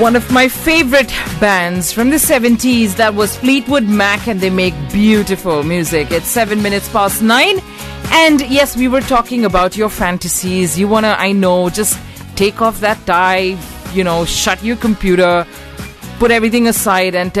One of my favorite bands from the 70s, that was Fleetwood Mac, and they make beautiful music. It's 7 minutes past 9. And yes, we were talking about your fantasies. You want to, I know, just take off that tie, shut your computer, put everything aside and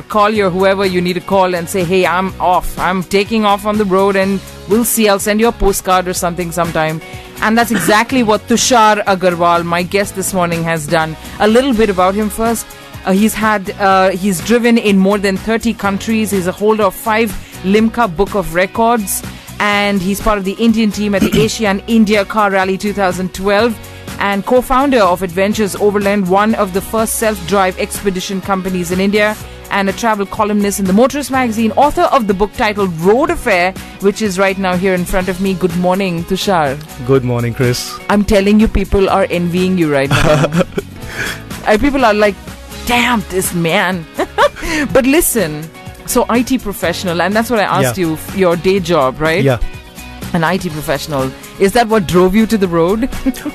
call your whoever you need to call and say, hey, I'm off. I'm taking off on the road and we'll see. I'll send you a postcard or something sometime. And that's exactly what Tushar Agarwal, my guest this morning, has done. A little bit about him first. He's driven in more than 30 countries. He's a holder of 5 Limca Book of Records. And he's part of the Indian team at the Asia and India Car Rally 2012. And co-founder of Adventures Overland, one of the first self-drive expedition companies in India, and a travel columnist in the Motorist magazine, author of the book titled Road Affair, which is right now here in front of me. Good morning, Tushar. Good morning, Chris. I'm telling you, people are envying you right now. People are like, damn, this man. But listen, so IT professional, and that's what I asked you, your day job, right? Yeah. An IT professional. Is that what drove you to the road?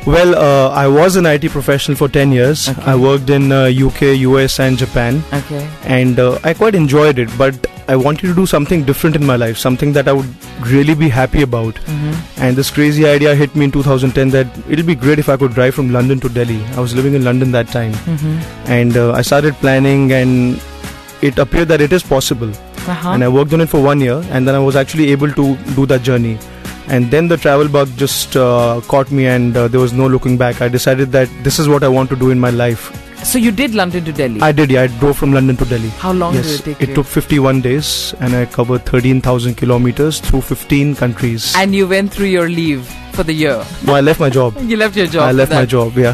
Well, I was an IT professional for 10 years. Okay. I worked in UK, US and Japan. Okay. And I quite enjoyed it, but I wanted to do something different in my life, something that I would really be happy about. Mm-hmm. And this crazy idea hit me in 2010 that it'll be great if I could drive from London to Delhi. I was living in London that time. Mm-hmm. And I started planning, and it appeared that it is possible. Uh-huh. And I worked on it for 1 year, and then I was actually able to do that journey. And then the travel bug just caught me, and there was no looking back. I decided that this is what I want to do in my life. So you did London to Delhi? I did, yeah. I drove from London to Delhi. How long did it take you? It took 51 days, and I covered 13,000 kilometers through 15 countries. And you went through your leave for the year? No, I left my job. You left your job? I left my job, yeah.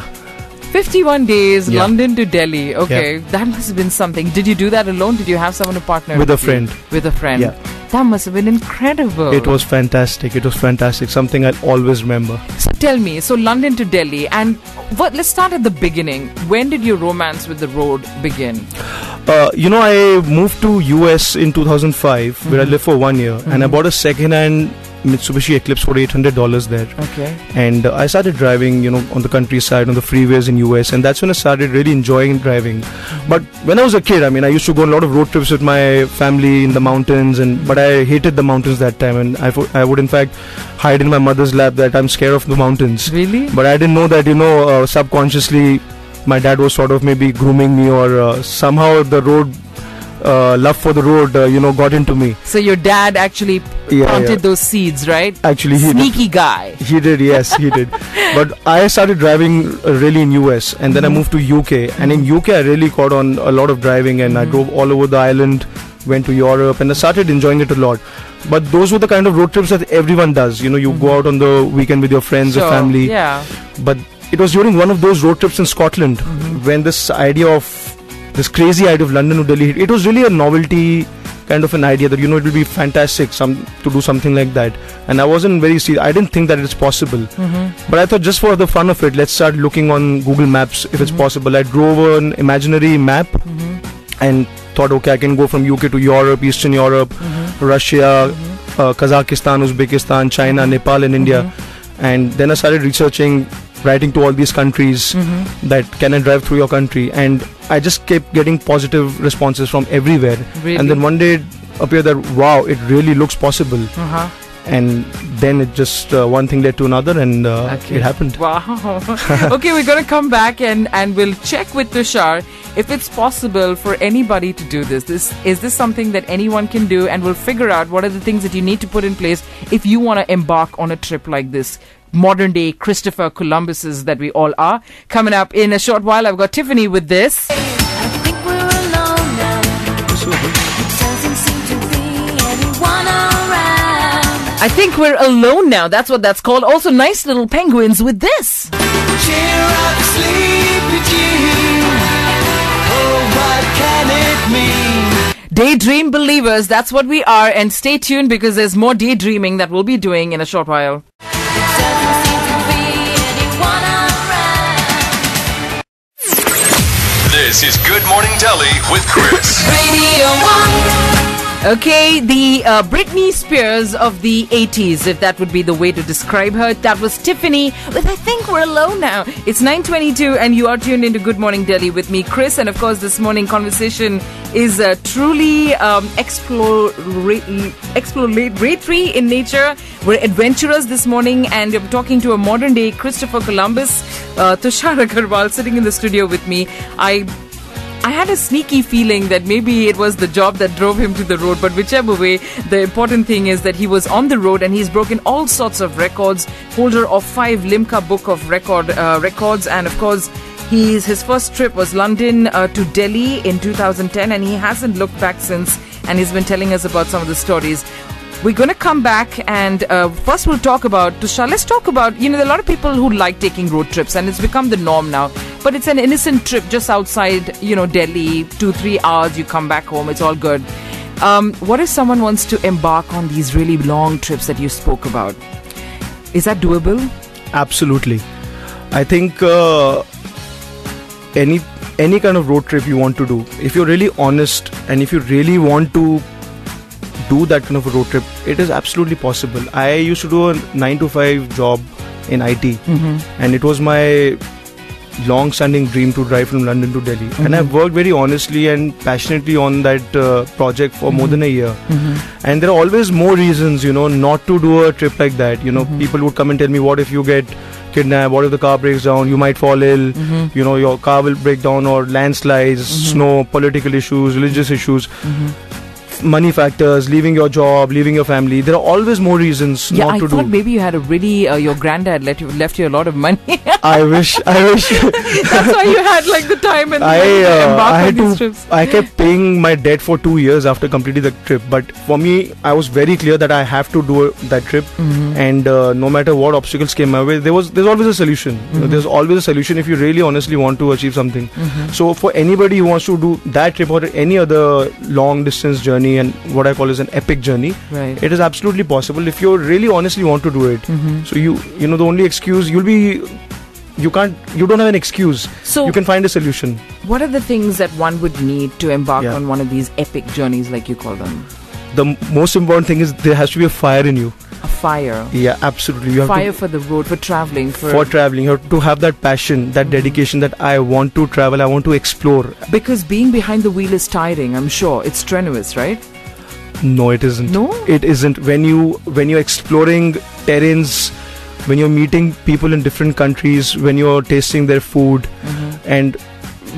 51 days, yeah. London to Delhi. Okay, yeah. That must have been something. Did you do that alone? Did you have someone to partner with a friend? With a friend. Yeah. That must have been incredible. It was fantastic. It was fantastic. Something I'll always remember. So tell me, so London to Delhi, and let's start at the beginning. When did your romance with the road begin? I moved to US in 2005, where I lived for 1 year, and I bought a second-hand Mitsubishi Eclipse for $800 there. Okay. And I started driving, on the countryside, on the freeways in US, and that's when I started really enjoying driving. But when I was a kid, I used to go on a lot of road trips with my family in the mountains, but I hated the mountains that time, and I would in fact hide in my mother's lap that I'm scared of the mountains. Really? But I didn't know that, subconsciously my dad was sort of maybe grooming me, or somehow the road love for the road, got into me. So your dad actually planted those seeds, right? Actually, he Sneaky guy. He did, yes, he did. But I started driving really in US, and then I moved to UK. And in UK, I really caught on a lot of driving, and I drove all over the island, went to Europe, and I started enjoying it a lot. But those were the kind of road trips that everyone does. You go out on the weekend with your friends or family. Yeah. But it was during one of those road trips in Scotland when this crazy idea of London to Delhi, it was really a novelty kind of an idea that, it will be fantastic to do something like that. And I wasn't very serious. I didn't think that it's possible. But I thought, just for the fun of it, let's start looking on Google Maps if it's possible. I drove an imaginary map and thought, okay, I can go from UK to Europe, Eastern Europe, Russia, Kazakhstan, Uzbekistan, China, Nepal and India. And then I started researching, writing to all these countries that can I drive through your country, and I just kept getting positive responses from everywhere. Really? And then one day it appeared that, wow, it really looks possible. And then it just one thing led to another, and it happened. Wow. Okay, we're going to come back and we'll check with Tushar if it's possible for anybody to do this. Is this something that anyone can do? And we'll figure out what are the things that you need to put in place if you want to embark on a trip like this. Modern day Christopher Columbuses that we all are. Coming up in a short while, I've got Tiffany with this. I think we're alone now. Doesn't seem to be anyone around. I think we're alone now. That's what that's called. Also, nice little penguins with this. Cheer up, sleepy Jean. Oh, what can it mean? Daydream believers, that's what we are. And stay tuned, because there's more daydreaming that we'll be doing in a short while. This is Good Morning Delhi with Chris. Radio 1. Okay, the Britney Spears of the 80s, if that would be the way to describe her. That was Tiffany with I Think We're Alone Now. It's 9:22 and you are tuned into Good Morning Delhi with me, Chris. And of course, this morning conversation is truly exploratory in nature. We're adventurous this morning and I'm talking to a modern day Christopher Columbus, Tushar Agarwal, sitting in the studio with me. I had a sneaky feeling that maybe it was the job that drove him to the road, but whichever way, the important thing is that he was on the road and he's broken all sorts of records, holder of 5 Limca Book of Records, and of course, his first trip was London to Delhi in 2010, and he hasn't looked back since, and he's been telling us about some of the stories. We're going to come back and first we'll talk about, Tushar, let's talk about, there are a lot of people who like taking road trips and it's become the norm now. But it's an innocent trip just outside, Delhi, 2-3 hours, you come back home, it's all good. What if someone wants to embark on these really long trips that you spoke about? Is that doable? Absolutely. I think any kind of road trip you want to do, if you're really honest and if you really want to do that kind of a road trip, it is absolutely possible. I used to do a 9-to-5 job in IT, and it was my long-standing dream to drive from London to Delhi. And I've worked very honestly and passionately on that project for more than a year. And there are always more reasons, not to do a trip like that. People would come and tell me, what if you get kidnapped? What if the car breaks down? You might fall ill. Your car will break down, or landslides, snow, political issues, religious issues. Money factors, leaving your job, leaving your family. There are always more reasons not to do. I thought maybe you had a really, your granddad left you a lot of money. I wish. That's why you had the time and the money to embark on these trips. I kept paying my debt for 2 years after completing the trip. But for me, I was very clear that I have to do that trip. And no matter what obstacles came my way, there's always a solution. There's always a solution if you really honestly want to achieve something. So for anybody who wants to do that trip or any other long distance journey, and what I call is an epic journey, right, it is absolutely possible if you really honestly want to do it. So the only excuse you don't have an excuse. So you can find a solution. What are the things that one would need to embark on one of these epic journeys, like you call them? The most important thing is there has to be a fire in you. A fire. Yeah, absolutely. You have fire for the road, for traveling. For traveling. You have to have that passion, that dedication that I want to travel, I want to explore. Because being behind the wheel is tiring, I'm sure. It's strenuous, right? No, it isn't. No? It isn't. When you're exploring terrains, when you're meeting people in different countries, when you're tasting their food, and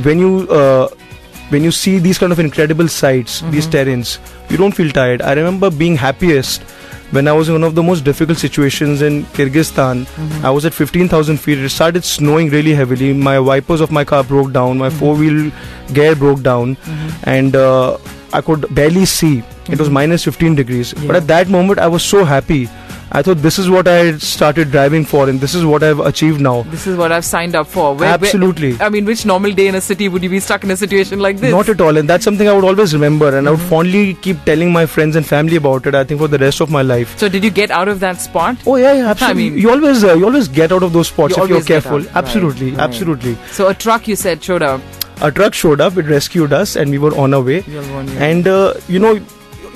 when you see these kind of incredible sights, these terrains, you don't feel tired. I remember being happiest when I was in one of the most difficult situations in Kyrgyzstan. I was at 15,000 feet. It started snowing really heavily. My wipers of my car broke down. My four-wheel gear broke down. And I could barely see. It was minus 15 degrees. But at that moment, I was so happy. I thought this is what I started driving for, and this is what I've achieved now. This is what I've signed up for. Absolutely. Which normal day in a city would you be stuck in a situation like this? Not at all, and that's something I would always remember, and I would fondly keep telling my friends and family about it, I think, for the rest of my life. So did you get out of that spot? Oh yeah, absolutely. You always get out of those spots if you're careful. Absolutely, right. Absolutely. So a truck, you said, showed up. A truck showed up, it rescued us, and we were on our way. And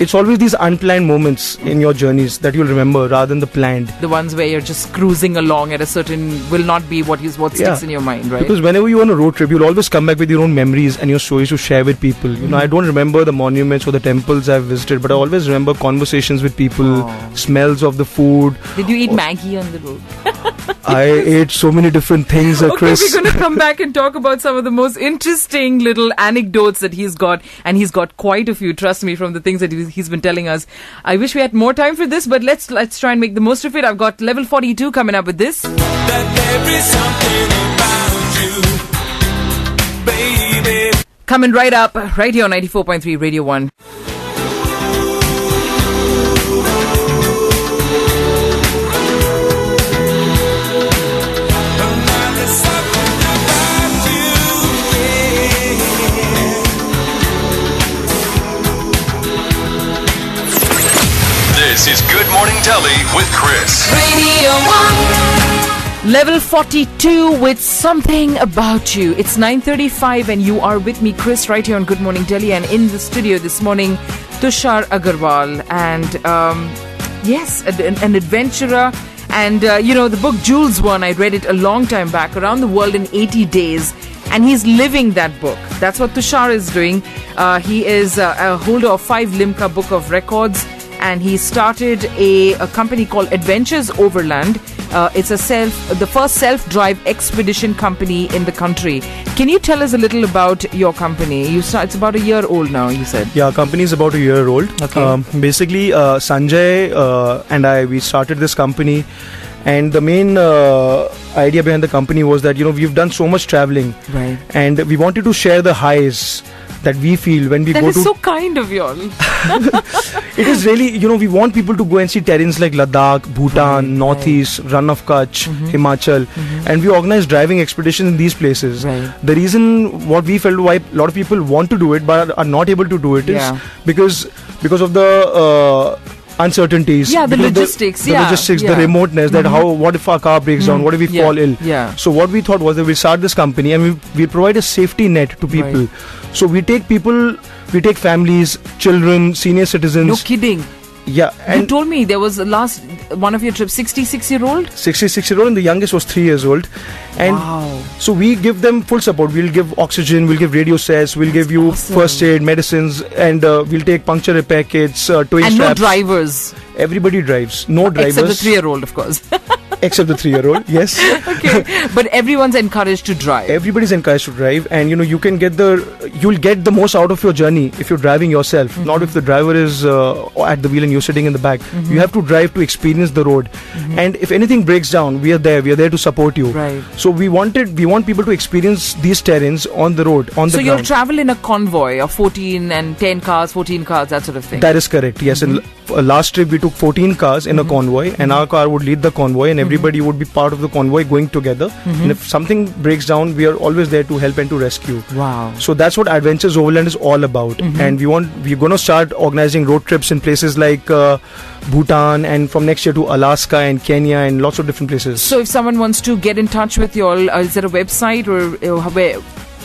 it's always these unplanned moments in your journeys that you'll remember rather than the planned. The ones where you're just cruising along at a certain, will not be what sticks in your mind, right? Because whenever you're on a road trip, you'll always come back with your own memories and your stories to share with people. I don't remember the monuments or the temples I've visited, but I always remember conversations with people, smells of the food. Did you eat Maggie on the road? I ate so many different things, Chris. We're going to come back and talk about some of the most interesting little anecdotes that he's got, and he's got quite a few, trust me, from the things that he's been telling us. I wish we had more time for this, but let's try and make the most of it. I've got level 42 coming up with this. That there is something about you, baby. Coming right up, right here on 94.3 Radio 1. This is Good Morning Delhi with Chris. Radio 1. Level 42 with Something About You. It's 9:35 and you are with me, Chris, right here on Good Morning Delhi. And in the studio this morning, Tushar Agarwal, and yes, an adventurer. And the book Jules Verne, I read it a long time back, Around the World in 80 Days. And he's living that book. That's what Tushar is doing. He is a holder of 5 Limca Book of Records, and he started a company called Adventures Overland. It's the first self-drive expedition company in the country. Can you tell us a little about your company? It's about a year old now, you said. Yeah, company is about a year old. Okay. Basically, Sanjay and we started this company. And the main idea behind the company was that, we've done so much traveling. Right. And we wanted to share the highs that we feel when we That go is to... so kind of y'all. It is really, we want people to go and see terrains like Ladakh, Bhutan, Northeast, Run of Kutch, Himachal. And we organize driving expeditions in these places. Right. The reason what we felt why a lot of people want to do it but are not able to do it is because of the... uncertainties. Yeah, the because logistics. The logistics, the remoteness. That what if our car breaks down? What if we fall ill? Yeah. So what we thought was that we start this company and we provide a safety net to people. Right. So we take families, children, senior citizens. No kidding. Yeah, You and told me there was the last one of your trips, 66-year-old? 66-year-old, and the youngest was 3 years old. And Wow. so we give them full support. We'll give oxygen, we'll give radio sets, we'll give you awesome. first aid, medicines, and we'll take puncture repair kits, towing And no straps. drivers. Everybody drives. No drivers. Except the 3-year-old, of course. Except the 3-year-old, yes. Okay. But everyone's encouraged to drive. Everybody's encouraged to drive, and you'll get the most out of your journey if you're driving yourself, not if the driver is at the wheel and you're sitting in the back. You have to drive to experience the road, and if anything breaks down, we are there to support you. Right. So we want people to experience these terrains on the road, on the So ground. you'll travel in a convoy of 14 and 10 cars, 14 cars, that sort of thing. That is correct, yes. And last trip we took 14 cars in a convoy, and our car would lead the convoy, and everybody would be part of the convoy going together. And if something breaks down, we are always there to help and to rescue. Wow. So that's what Adventures Overland is all about. And we're going to start organizing road trips in places like Bhutan, and from next year to Alaska and Kenya and lots of different places. So if someone wants to get in touch with you all, is there a website or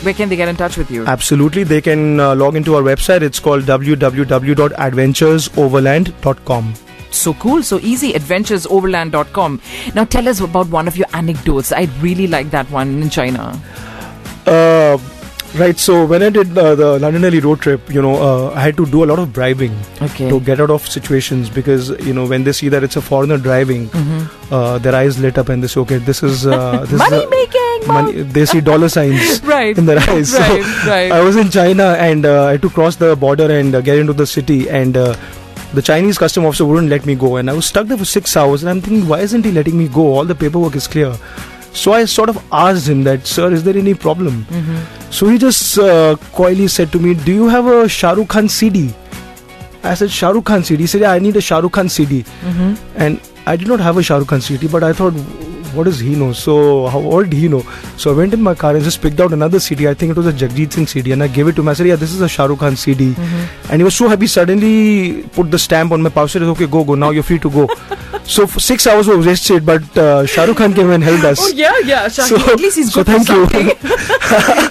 where can they get in touch with you? Absolutely, they can log into our website. It's called www.adventuresoverland.com. So cool, so easy, adventuresoverland.com. Now tell us about one of your anecdotes. I really like that one in China. Right, so when I did the London Delhi road trip, I had to do a lot of bribing to get out of situations, because when they see that it's a foreigner driving, their eyes lit up and they say, okay, this is Money making! money. They see dollar signs Right. in their eyes. Right, So right. I was in China, and I had to cross the border and get into the city, and the Chinese custom officer wouldn't let me go, and I was stuck there for 6 hours, and I'm thinking, why isn't he letting me go? All the paperwork is clear. So I sort of asked him that, sir, is there any problem? So he just coyly said to me, do you have a Shah Rukh Khan CD? I said, Shah Rukh Khan CD? He said, yeah, I need a Shah Rukh Khan CD. And I did not have a Shah Rukh Khan CD, but I thought, what does he know? So how did he know? So I went in my car and just picked out another CD. I think it was a Jagjit Singh CD, and I gave it to him. I said, yeah, this is a Shah Rukh Khan CD. And he was so happy, suddenly put the stamp on my pouch. Said, okay, go, now you're free to go. So for 6 hours we wasted, but Shah Rukh Khan came and helped us. Oh yeah, Shah. So- At least he's so good for thank you. something.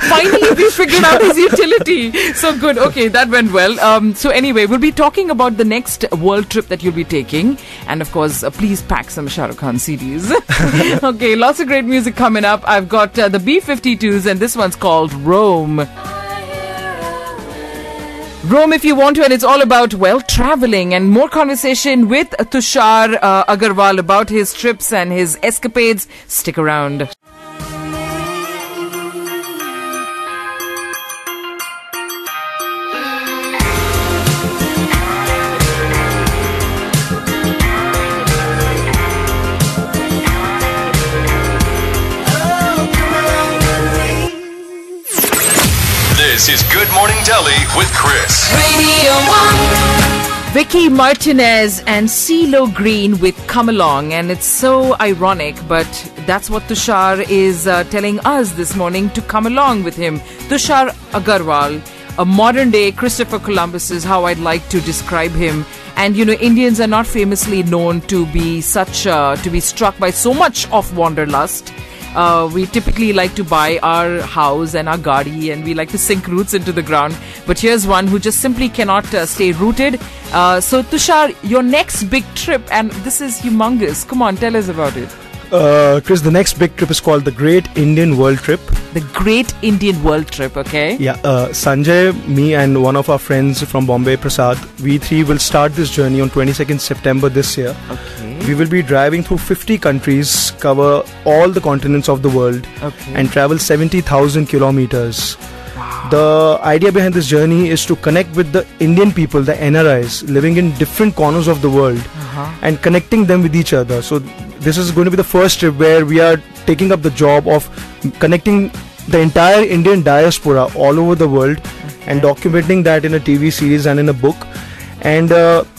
Finally, we figured out his utility. So good. Okay, that went well. So anyway, we'll be talking about the next world trip that you'll be taking, and of course, please pack some Shah Rukh Khan CDs. Okay, lots of great music coming up. I've got the B-52s, and this one's called Rome. Rome, if you want to, and it's all about, traveling, and more conversation with Tushar Agarwal about his trips and his escapades. Stick around. This is Good Morning Delhi with Chris. Radio 1. Vicky Martinez and CeeLo Green with Come Along, and it's so ironic, but that's what Tushar is telling us this morning, to come along with him. Tushar Agarwal, a modern day Christopher Columbus is how I'd like to describe him. And Indians are not famously known to be struck by so much of wanderlust. we typically like to buy our house and our gadi, and we like to sink roots into the ground. But here's one who just simply cannot stay rooted. So Tushar, your next big trip, and this is humongous. Come on, tell us about it. Chris, the next big trip is called the Great Indian World Trip. The Great Indian World Trip, okay? Yeah, Sanjay, me and one of our friends from Bombay, Prasad, we three will start this journey on 22nd September this year. Okay. We will be driving through 50 countries, cover all the continents of the world, Okay. and travel 70,000 kilometers. The idea behind this journey is to connect with the Indian people, the NRIs, living in different corners of the world, and connecting them with each other. So this is going to be the first trip where we are taking up the job of connecting the entire Indian diaspora all over the world and documenting that in a TV series and in a book. And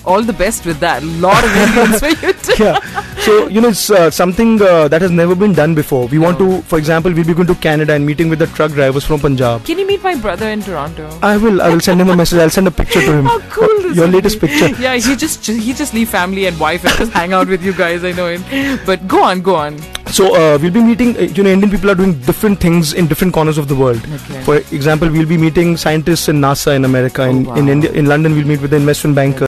All the best with that. Lot of Indians for you too. yeah, so it's something that has never been done before. We want to, for example, we'll be going to Canada and meeting with the truck drivers from Punjab. Can you meet my brother in Toronto? I will send him a message. I'll send a picture to him. How cool this Your would latest be. picture. Yeah, he just leave family and wife and just hang out with you guys. I know him. But go on. So we'll be meeting, Indian people are doing different things in different corners of the world. Okay. For example, we'll be meeting scientists in NASA in America. In wow. India, in London, we'll meet with the investment bankers.